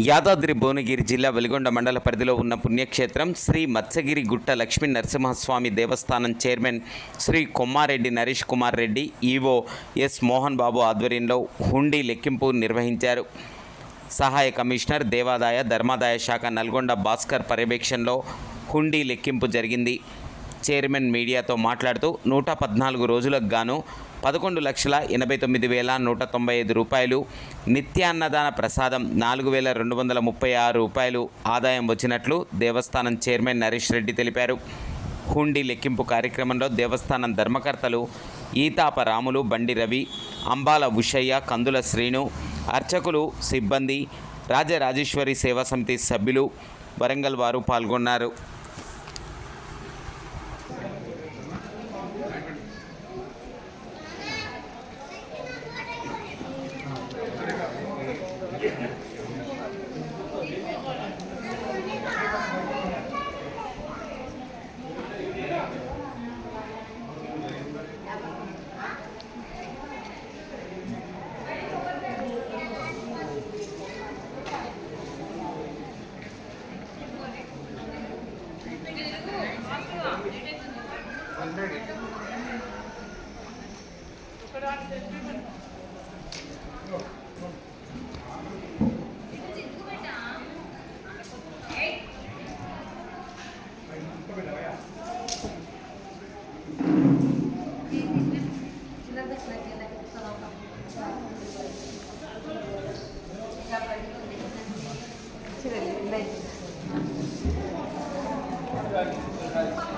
యాదాద్రి భువనగిరి జిల్లా వెలిగొండ మండల పరిధిలో ఉన్న పుణ్యక్షేత్రం శ్రీ మత్స్యగిరి గుట్ట లక్ష్మీ నరసింహస్వామి దేవస్థానం chairman Shri Kommareddy Naresh Kumar Reddy, EO S Mohan Babu ఆధ్వర్యంలో హుండీ లెక్కింపు నిర్వహించారు. సహాయ కమిషనర్ దేవాదాయ ధర్మాదాయ శాఖ నల్గొండ భాస్కర్ పర్యవేక్షణలో హుండీ లెక్కింపు జరిగింది. చైర్మన్ మీడియాతో మాట్లాడుతూ 114 రోజులకు గాను 11,89,195 రూపాయలు, నిత్యాన్నదాన ప్రసాదం 4,236 రూపాయలు ఆదాయం వచ్చినట్లు దేవస్థానం చైర్మన్ నరేష్ రెడ్డి తెలిపారు. హుండీ లెక్కింపు కార్యక్రమంలో దేవస్థానం ధర్మకర్తలు ఈతాప రాములు, బండి రవి, అంబాల ఉషయ్య, కందుల శ్రీను, అర్చకులు, సిబ్బంది, రాజరాజేశ్వరి సేవా సమితి సభ్యులు, వరంగల్ వారు పాల్గొన్నారు. Sila,